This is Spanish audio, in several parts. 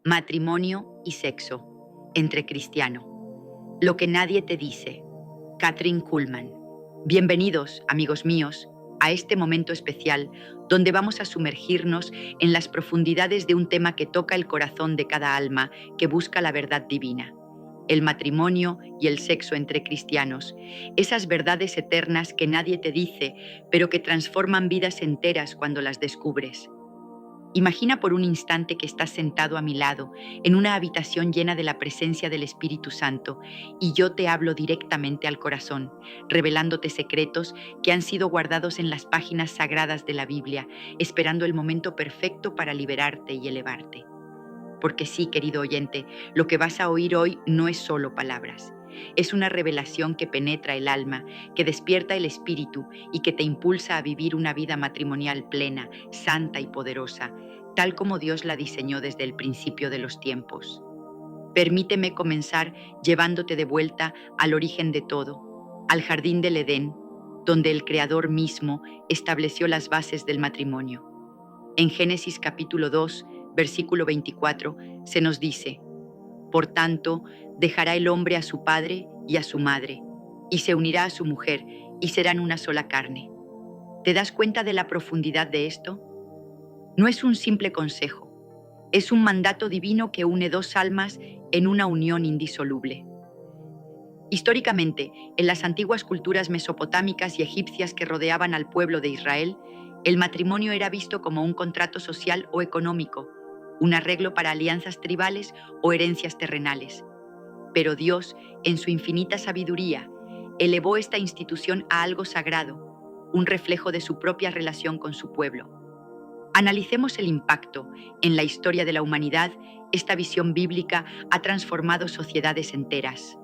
Matrimonio y sexo entre cristiano. Lo que nadie te dice. Kathryn Kuhlman. Bienvenidos, amigos míos, a este momento especial donde vamos a sumergirnos en las profundidades de un tema que toca el corazón de cada alma que busca la verdad divina. El matrimonio y el sexo entre cristianos, esas verdades eternas que nadie te dice, pero que transforman vidas enteras cuando las descubres. Imagina por un instante que estás sentado a mi lado, en una habitación llena de la presencia del Espíritu Santo, y yo te hablo directamente al corazón, revelándote secretos que han sido guardados en las páginas sagradas de la Biblia, esperando el momento perfecto para liberarte y elevarte. Porque sí, querido oyente, lo que vas a oír hoy no es solo palabras. Es una revelación que penetra el alma, que despierta el espíritu y que te impulsa a vivir una vida matrimonial plena, santa y poderosa, tal como Dios la diseñó desde el principio de los tiempos. Permíteme comenzar llevándote de vuelta al origen de todo, al jardín del Edén, donde el Creador mismo estableció las bases del matrimonio. En Génesis capítulo 2, versículo 24, se nos dice: Por tanto, dejará el hombre a su padre y a su madre, y se unirá a su mujer, y serán una sola carne. ¿Te das cuenta de la profundidad de esto? No es un simple consejo, es un mandato divino que une dos almas en una unión indisoluble. Históricamente, en las antiguas culturas mesopotámicas y egipcias que rodeaban al pueblo de Israel, el matrimonio era visto como un contrato social o económico, un arreglo para alianzas tribales o herencias terrenales. Pero Dios, en su infinita sabiduría, elevó esta institución a algo sagrado, un reflejo de su propia relación con su pueblo. Analicemos el impacto. En la historia de la humanidad, esta visión bíblica ha transformado sociedades enteras.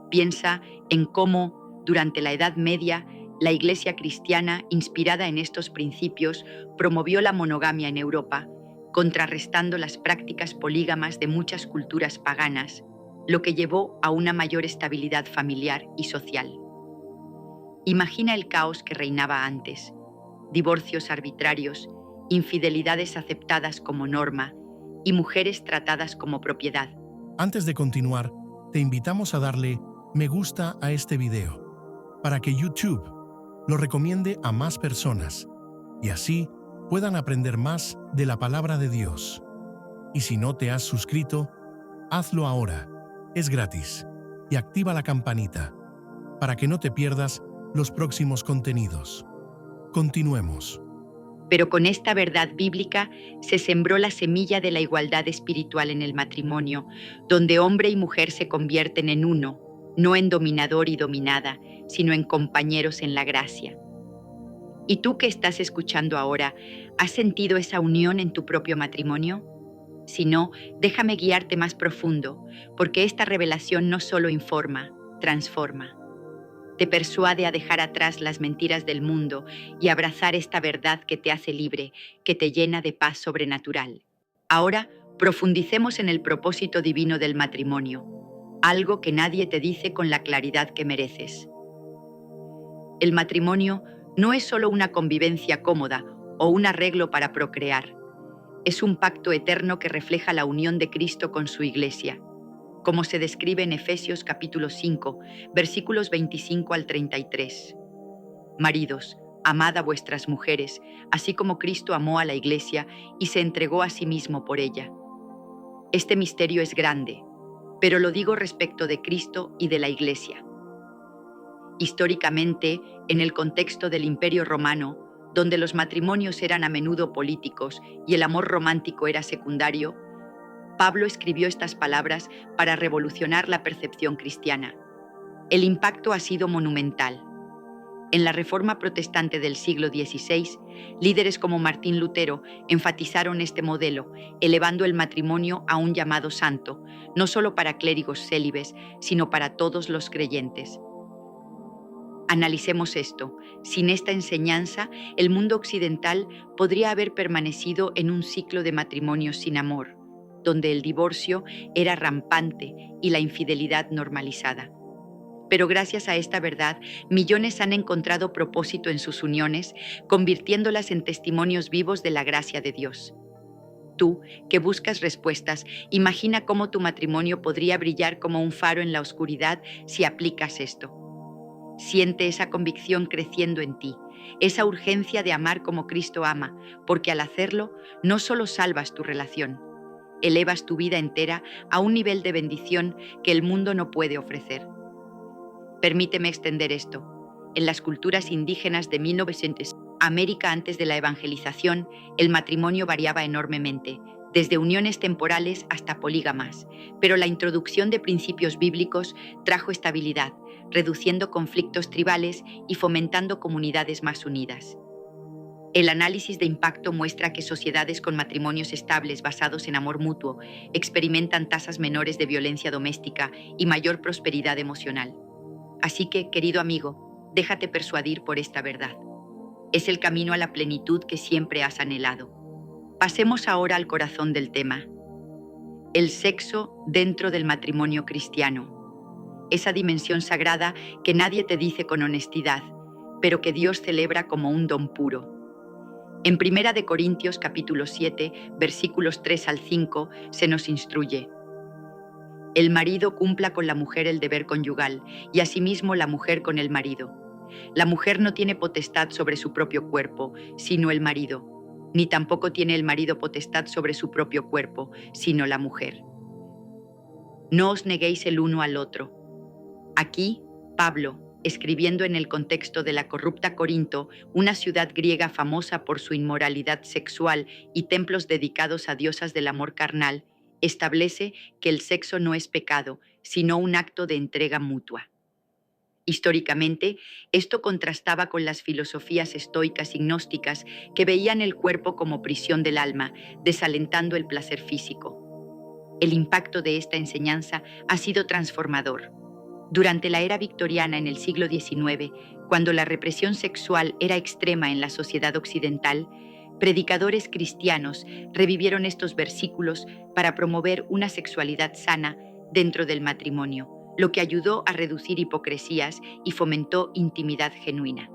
Piensa en cómo, durante la Edad Media, la Iglesia cristiana, inspirada en estos principios, promovió la monogamia en Europa, contrarrestando las prácticas polígamas de muchas culturas paganas, lo que llevó a una mayor estabilidad familiar y social. Imagina el caos que reinaba antes: divorcios arbitrarios, infidelidades aceptadas como norma y mujeres tratadas como propiedad. Antes de continuar, te invitamos a darle me gusta a este video, para que YouTube lo recomiende a más personas y así puedan aprender más de la palabra de Dios. Y si no te has suscrito, hazlo ahora, es gratis, y activa la campanita para que no te pierdas los próximos contenidos. Continuemos. Pero con esta verdad bíblica se sembró la semilla de la igualdad espiritual en el matrimonio, donde hombre y mujer se convierten en uno, no en dominador y dominada, sino en compañeros en la gracia. ¿Y tú que estás escuchando ahora, has sentido esa unión en tu propio matrimonio? Si no, déjame guiarte más profundo, porque esta revelación no solo informa, transforma. Te persuade a dejar atrás las mentiras del mundo y abrazar esta verdad que te hace libre, que te llena de paz sobrenatural. Ahora, profundicemos en el propósito divino del matrimonio, algo que nadie te dice con la claridad que mereces. El matrimonio no es solo una convivencia cómoda o un arreglo para procrear. Es un pacto eterno que refleja la unión de Cristo con su Iglesia, como se describe en Efesios capítulo 5, versículos 25 al 33. Maridos, amad a vuestras mujeres, así como Cristo amó a la Iglesia y se entregó a sí mismo por ella. Este misterio es grande, pero lo digo respecto de Cristo y de la Iglesia. Históricamente, en el contexto del Imperio Romano, donde los matrimonios eran a menudo políticos y el amor romántico era secundario, Pablo escribió estas palabras para revolucionar la percepción cristiana. El impacto ha sido monumental. En la Reforma Protestante del siglo XVI, líderes como Martín Lutero enfatizaron este modelo, elevando el matrimonio a un llamado santo, no solo para clérigos célibes, sino para todos los creyentes. Analicemos esto. Sin esta enseñanza, el mundo occidental podría haber permanecido en un ciclo de matrimonios sin amor, donde el divorcio era rampante y la infidelidad normalizada. Pero gracias a esta verdad, millones han encontrado propósito en sus uniones, convirtiéndolas en testimonios vivos de la gracia de Dios. Tú, que buscas respuestas, imagina cómo tu matrimonio podría brillar como un faro en la oscuridad si aplicas esto. Siente esa convicción creciendo en ti, esa urgencia de amar como Cristo ama, porque al hacerlo, no solo salvas tu relación, elevas tu vida entera a un nivel de bendición que el mundo no puede ofrecer. Permíteme extender esto. En las culturas indígenas de 1900, América antes de la evangelización, el matrimonio variaba enormemente, desde uniones temporales hasta polígamas, pero la introducción de principios bíblicos trajo estabilidad, reduciendo conflictos tribales y fomentando comunidades más unidas. El análisis de impacto muestra que sociedades con matrimonios estables basados en amor mutuo experimentan tasas menores de violencia doméstica y mayor prosperidad emocional. Así que, querido amigo, déjate persuadir por esta verdad. Es el camino a la plenitud que siempre has anhelado. Pasemos ahora al corazón del tema. El sexo dentro del matrimonio cristiano. Esa dimensión sagrada que nadie te dice con honestidad, pero que Dios celebra como un don puro. En 1 de Corintios capítulo 7, versículos 3 al 5, se nos instruye: el marido cumpla con la mujer el deber conyugal, y asimismo la mujer con el marido. La mujer no tiene potestad sobre su propio cuerpo, sino el marido, ni tampoco tiene el marido potestad sobre su propio cuerpo, sino la mujer. No os neguéis el uno al otro. Aquí, Pablo, escribiendo en el contexto de la corrupta Corinto, una ciudad griega famosa por su inmoralidad sexual y templos dedicados a diosas del amor carnal, establece que el sexo no es pecado, sino un acto de entrega mutua. Históricamente, esto contrastaba con las filosofías estoicas y gnósticas que veían el cuerpo como prisión del alma, desalentando el placer físico. El impacto de esta enseñanza ha sido transformador. Durante la era victoriana en el siglo XIX, cuando la represión sexual era extrema en la sociedad occidental, predicadores cristianos revivieron estos versículos para promover una sexualidad sana dentro del matrimonio, lo que ayudó a reducir hipocresías y fomentó intimidad genuina.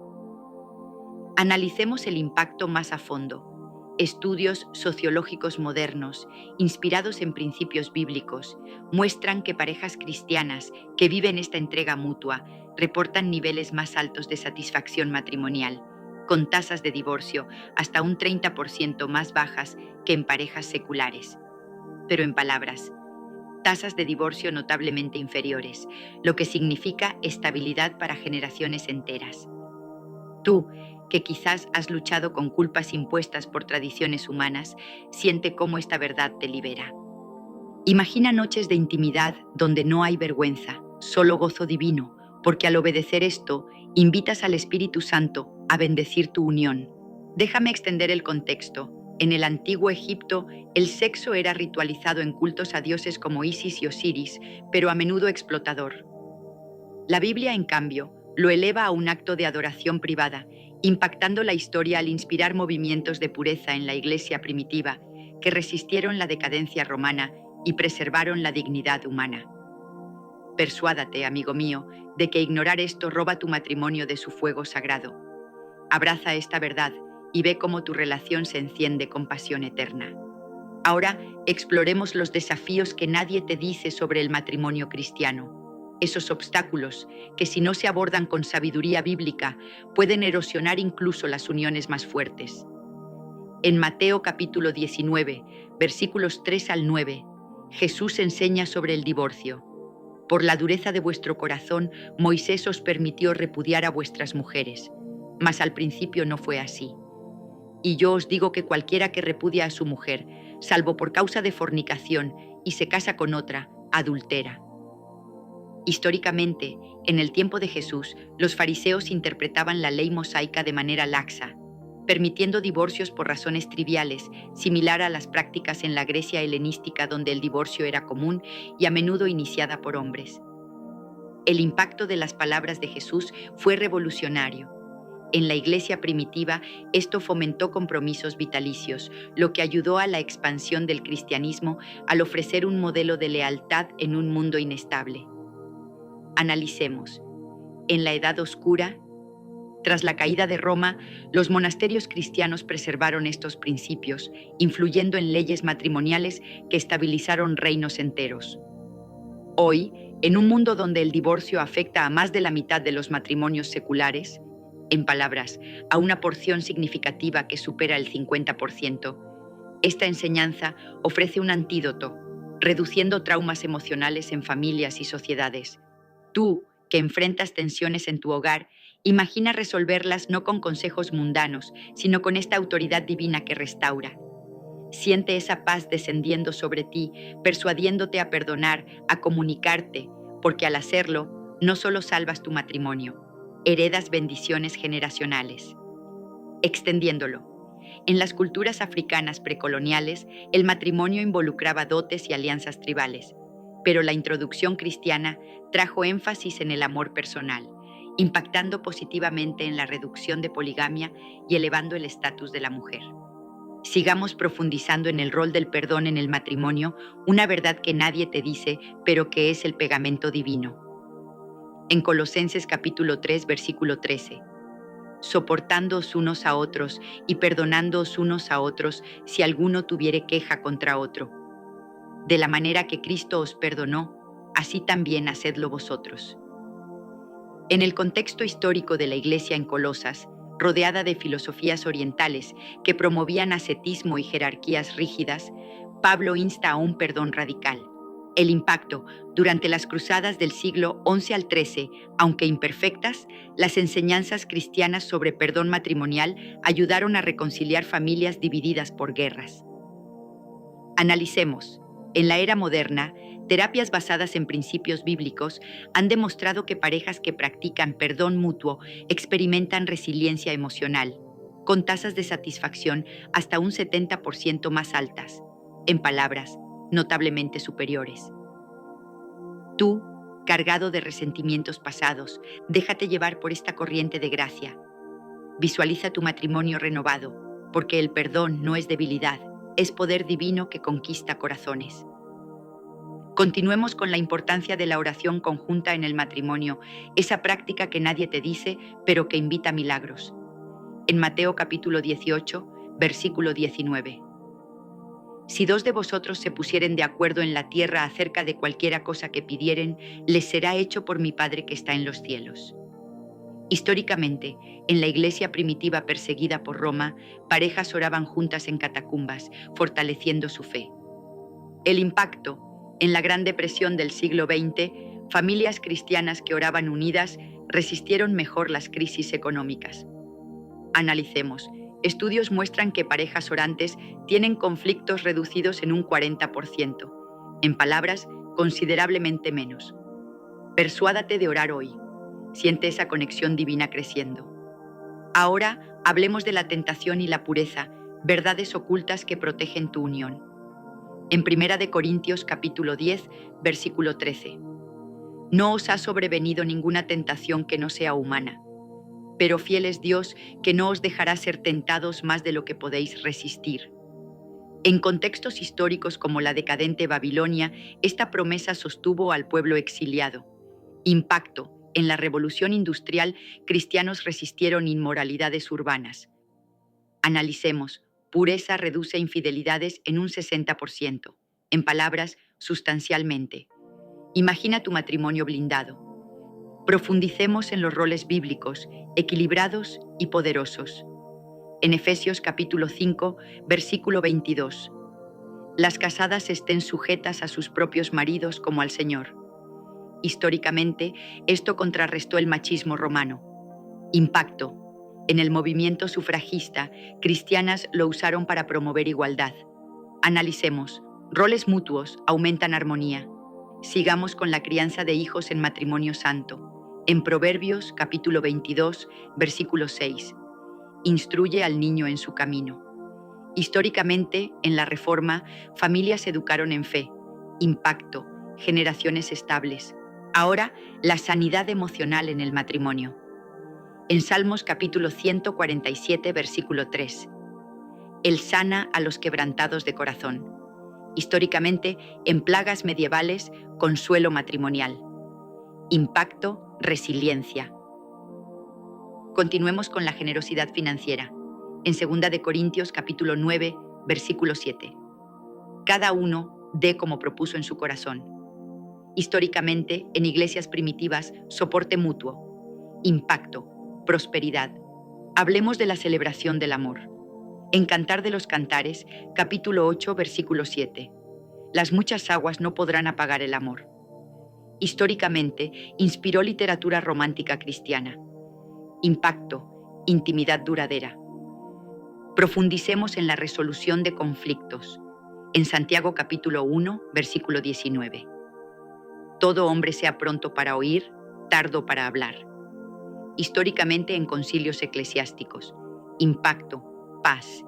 Analicemos el impacto más a fondo. Estudios sociológicos modernos, inspirados en principios bíblicos, muestran que parejas cristianas que viven esta entrega mutua reportan niveles más altos de satisfacción matrimonial, con tasas de divorcio hasta un 30% más bajas que en parejas seculares. Pero en palabras, tasas de divorcio notablemente inferiores, lo que significa estabilidad para generaciones enteras. Tú, que quizás has luchado con culpas impuestas por tradiciones humanas, siente cómo esta verdad te libera. Imagina noches de intimidad donde no hay vergüenza, solo gozo divino, porque al obedecer esto, invitas al Espíritu Santo a bendecir tu unión. Déjame extender el contexto. En el antiguo Egipto, el sexo era ritualizado en cultos a dioses como Isis y Osiris, pero a menudo explotador. La Biblia, en cambio, lo eleva a un acto de adoración privada, impactando la historia al inspirar movimientos de pureza en la Iglesia primitiva que resistieron la decadencia romana y preservaron la dignidad humana. Persuádate, amigo mío, de que ignorar esto roba tu matrimonio de su fuego sagrado. Abraza esta verdad y ve cómo tu relación se enciende con pasión eterna. Ahora exploremos los desafíos que nadie te dice sobre el matrimonio cristiano. Esos obstáculos que, si no se abordan con sabiduría bíblica, pueden erosionar incluso las uniones más fuertes. En Mateo capítulo 19, versículos 3 al 9, Jesús enseña sobre el divorcio. Por la dureza de vuestro corazón, Moisés os permitió repudiar a vuestras mujeres, mas al principio no fue así. Y yo os digo que cualquiera que repudia a su mujer, salvo por causa de fornicación, y se casa con otra, adultera. Históricamente, en el tiempo de Jesús, los fariseos interpretaban la ley mosaica de manera laxa, permitiendo divorcios por razones triviales, similar a las prácticas en la Grecia helenística donde el divorcio era común y a menudo iniciada por hombres. El impacto de las palabras de Jesús fue revolucionario. En la Iglesia primitiva, esto fomentó compromisos vitalicios, lo que ayudó a la expansión del cristianismo al ofrecer un modelo de lealtad en un mundo inestable. Analicemos. En la Edad Oscura, Tras la caída de Roma, los monasterios cristianos preservaron estos principios, influyendo en leyes matrimoniales que estabilizaron reinos enteros. Hoy, en un mundo donde el divorcio afecta a más de la mitad de los matrimonios seculares, en palabras, a una porción significativa que supera el 50%, esta enseñanza ofrece un antídoto, reduciendo traumas emocionales en familias y sociedades. Tú, que enfrentas tensiones en tu hogar, imagina resolverlas no con consejos mundanos, sino con esta autoridad divina que restaura. Siente esa paz descendiendo sobre ti, persuadiéndote a perdonar, a comunicarte, porque al hacerlo, no solo salvas tu matrimonio, heredas bendiciones generacionales. Extendiéndolo. En las culturas africanas precoloniales, el matrimonio involucraba dotes y alianzas tribales, pero la introducción cristiana trajo énfasis en el amor personal, impactando positivamente en la reducción de poligamia y elevando el estatus de la mujer. Sigamos profundizando en el rol del perdón en el matrimonio, una verdad que nadie te dice, pero que es el pegamento divino. En Colosenses capítulo 3, versículo 13. Soportándoos unos a otros y perdonándoos unos a otros si alguno tuviere queja contra otro. De la manera que Cristo os perdonó, así también hacedlo vosotros. En el contexto histórico de la Iglesia en Colosas, rodeada de filosofías orientales que promovían ascetismo y jerarquías rígidas, Pablo insta a un perdón radical. El impacto durante las cruzadas del siglo XI al XIII, aunque imperfectas, las enseñanzas cristianas sobre perdón matrimonial ayudaron a reconciliar familias divididas por guerras. Analicemos. En la era moderna, terapias basadas en principios bíblicos han demostrado que parejas que practican perdón mutuo experimentan resiliencia emocional, con tasas de satisfacción hasta un 70% más altas, en palabras, notablemente superiores. Tú, cargado de resentimientos pasados, déjate llevar por esta corriente de gracia. Visualiza tu matrimonio renovado, porque el perdón no es debilidad, es poder divino que conquista corazones. Continuemos con la importancia de la oración conjunta en el matrimonio, esa práctica que nadie te dice, pero que invita a milagros. En Mateo capítulo 18, versículo 19. Si dos de vosotros se pusieren de acuerdo en la tierra acerca de cualquiera cosa que pidieren, les será hecho por mi Padre que está en los cielos. Históricamente, en la iglesia primitiva perseguida por Roma, parejas oraban juntas en catacumbas, fortaleciendo su fe. El impacto. En la Gran Depresión del siglo XX, familias cristianas que oraban unidas resistieron mejor las crisis económicas. Analicemos. Estudios muestran que parejas orantes tienen conflictos reducidos en un 40%. En palabras, considerablemente menos. Persuádate de orar hoy. Siente esa conexión divina creciendo. Ahora hablemos de la tentación y la pureza, verdades ocultas que protegen tu unión. En 1 de Corintios capítulo 10, versículo 13. No os ha sobrevenido ninguna tentación que no sea humana, pero fiel es Dios que no os dejará ser tentados más de lo que podéis resistir. En contextos históricos como la decadente Babilonia, esta promesa sostuvo al pueblo exiliado. Impacto. En la revolución industrial, cristianos resistieron inmoralidades urbanas. Analicemos. Pureza reduce infidelidades en un 60%. En palabras, sustancialmente. Imagina tu matrimonio blindado. Profundicemos en los roles bíblicos, equilibrados y poderosos. En Efesios capítulo 5, versículo 22. Las casadas estén sujetas a sus propios maridos como al Señor. Históricamente, esto contrarrestó el machismo romano. Impacto. En el movimiento sufragista, cristianas lo usaron para promover igualdad. Analicemos. Roles mutuos aumentan armonía. Sigamos con la crianza de hijos en matrimonio santo. En Proverbios, capítulo 22, versículo 6. Instruye al niño en su camino. Históricamente, en la Reforma, familias se educaron en fe. Impacto. Generaciones estables. Ahora, la sanidad emocional en el matrimonio. En Salmos capítulo 147, versículo 3. Él sana a los quebrantados de corazón. Históricamente, en plagas medievales, consuelo matrimonial. Impacto, resiliencia. Continuemos con la generosidad financiera. En 2 de Corintios capítulo 9, versículo 7. Cada uno dé como propuso en su corazón. Históricamente, en iglesias primitivas, soporte mutuo, impacto, prosperidad. Hablemos de la celebración del amor. En Cantar de los Cantares, capítulo 8, versículo 7. Las muchas aguas no podrán apagar el amor. Históricamente, inspiró literatura romántica cristiana. Impacto, intimidad duradera. Profundicemos en la resolución de conflictos. En Santiago capítulo 1, versículo 19. Todo hombre sea pronto para oír, tardo para hablar. Históricamente en concilios eclesiásticos. Impacto, paz.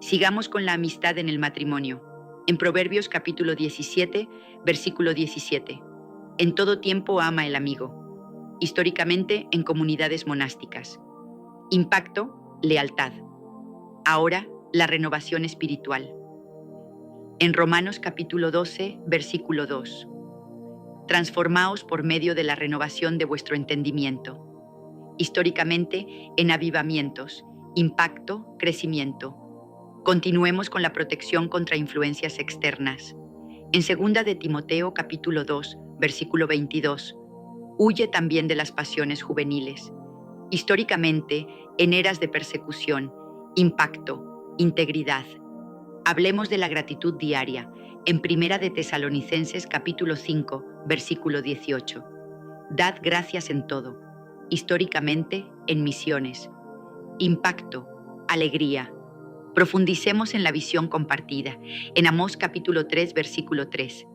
Sigamos con la amistad en el matrimonio. En Proverbios capítulo 17, versículo 17. En todo tiempo ama el amigo. Históricamente en comunidades monásticas. Impacto, lealtad. Ahora, la renovación espiritual. En Romanos capítulo 12, versículo 2. Transformaos por medio de la renovación de vuestro entendimiento. Históricamente, en avivamientos, impacto, crecimiento. Continuemos con la protección contra influencias externas. En 2 de Timoteo capítulo 2, versículo 22. Huye también de las pasiones juveniles. Históricamente, en eras de persecución, impacto, integridad. Hablemos de la gratitud diaria. En 1 de Tesalonicenses capítulo 5, versículo 18. Dad gracias en todo. Históricamente, en misiones. Impacto, alegría. Profundicemos en la visión compartida. En Amós capítulo 3, versículo 3.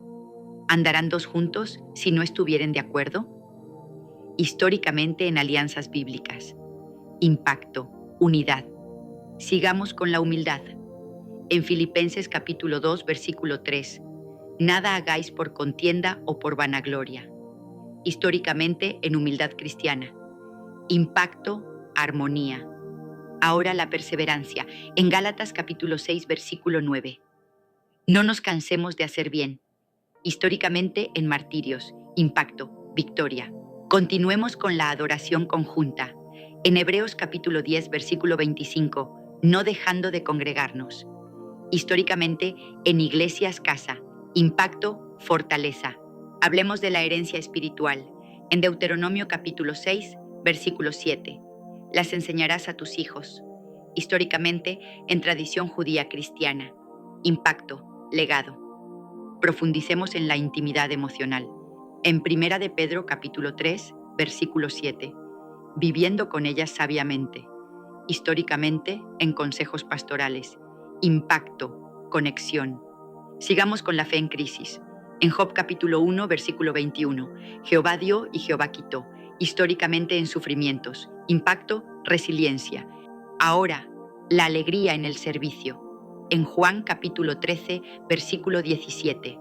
¿Andarán dos juntos si no estuvieren de acuerdo? Históricamente en alianzas bíblicas. Impacto, unidad. Sigamos con la humildad. En Filipenses capítulo 2, versículo 3. Nada hagáis por contienda o por vanagloria. Históricamente en humildad cristiana. Impacto, armonía. Ahora la perseverancia. En Gálatas capítulo 6, versículo 9. No nos cansemos de hacer bien. Históricamente en martirios. Impacto, victoria. Continuemos con la adoración conjunta. En Hebreos capítulo 10, versículo 25. No dejando de congregarnos. Históricamente en iglesias casa. Impacto, fortaleza. Hablemos de la herencia espiritual. En Deuteronomio capítulo 6, versículo 7. Las enseñarás a tus hijos. Históricamente en tradición judía cristiana. Impacto, legado. Profundicemos en la intimidad emocional. En 1 de Pedro capítulo 3, versículo 7. Viviendo con ellas sabiamente. Históricamente en consejos pastorales. Impacto, conexión. Sigamos con la fe en crisis. En Job capítulo 1, versículo 21. Jehová dio y Jehová quitó. Históricamente en sufrimientos. Impacto, resiliencia. Ahora, la alegría en el servicio. En Juan capítulo 13, versículo 17.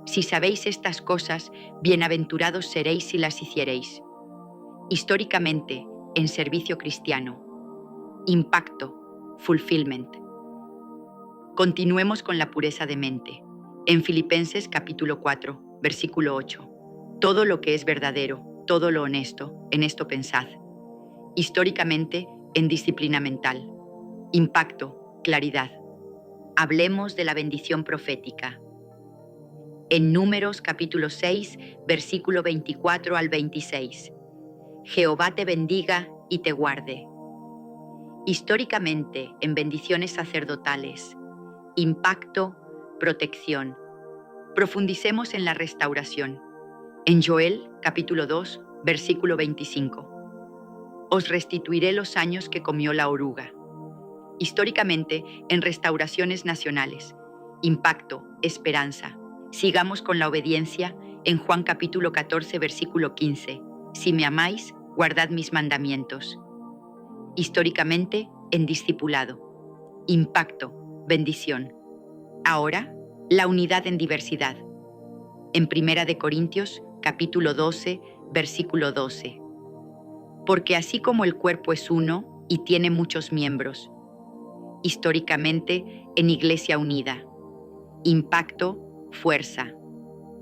Si sabéis estas cosas, bienaventurados seréis si las hiciereis. Históricamente, en servicio cristiano. Impacto, fulfillment. Continuemos con la pureza de mente. En Filipenses capítulo 4, versículo 8. Todo lo que es verdadero, todo lo honesto, en esto pensad. Históricamente, en disciplina mental. Impacto, claridad. Hablemos de la bendición profética. En Números capítulo 6, versículo 24 al 26. Jehová te bendiga y te guarde. Históricamente, en bendiciones sacerdotales. Impacto, protección. Profundicemos en la restauración. En Joel, capítulo 2, versículo 25. Os restituiré los años que comió la oruga. Históricamente, en restauraciones nacionales. Impacto, esperanza. Sigamos con la obediencia. En Juan capítulo 14, versículo 15. Si me amáis, guardad mis mandamientos. Históricamente, en discipulado. Impacto, bendición. Ahora, la unidad en diversidad. En 1 de Corintios, capítulo 12, versículo 12. Porque así como el cuerpo es uno y tiene muchos miembros. Históricamente, en Iglesia Unida. Impacto, fuerza.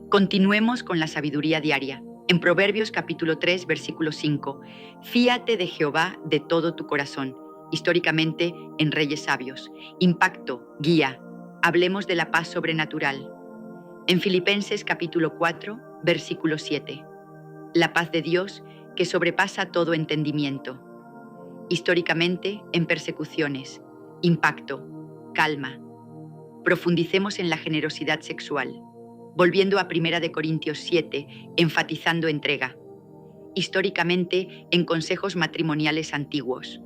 Continuemos con la sabiduría diaria. En Proverbios capítulo 3, versículo 5, fíate de Jehová de todo tu corazón, históricamente en Reyes Sabios. Impacto, guía, hablemos de la paz sobrenatural. En Filipenses capítulo 4, versículo 7, la paz de Dios que sobrepasa todo entendimiento. Históricamente en persecuciones. Impacto, calma. Profundicemos en la generosidad sexual, volviendo a 1 de Corintios 7, enfatizando entrega. Históricamente en consejos matrimoniales antiguos.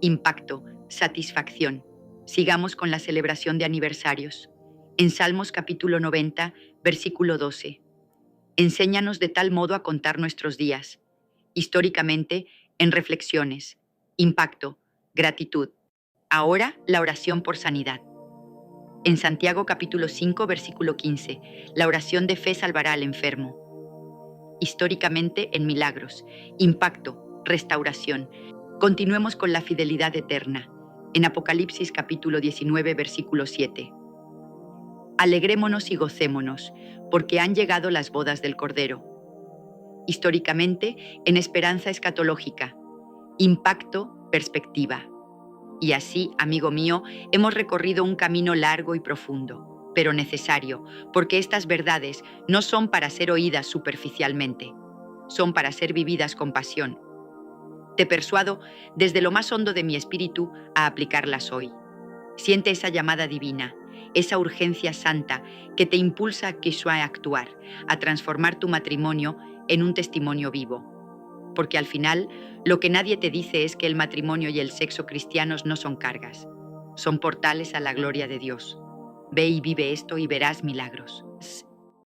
Impacto, satisfacción. Sigamos con la celebración de aniversarios. En Salmos capítulo 90, versículo 12. Enséñanos de tal modo a contar nuestros días. Históricamente en reflexiones. Impacto, gratitud. Ahora la oración por sanidad. En Santiago capítulo 5, versículo 15, la oración de fe salvará al enfermo. Históricamente en milagros. Impacto, restauración. Continuemos con la fidelidad eterna. En Apocalipsis capítulo 19, versículo 7. Alegrémonos y gocémonos, porque han llegado las bodas del Cordero. Históricamente en esperanza escatológica. Impacto, perspectiva. Y así, amigo mío, hemos recorrido un camino largo y profundo, pero necesario, porque estas verdades no son para ser oídas superficialmente, son para ser vividas con pasión. Te persuado desde lo más hondo de mi espíritu a aplicarlas hoy. Siente esa llamada divina, esa urgencia santa que te impulsa a actuar, a transformar tu matrimonio en un testimonio vivo. Porque al final, lo que nadie te dice es que el matrimonio y el sexo cristianos no son cargas, son portales a la gloria de Dios. Ve y vive esto y verás milagros.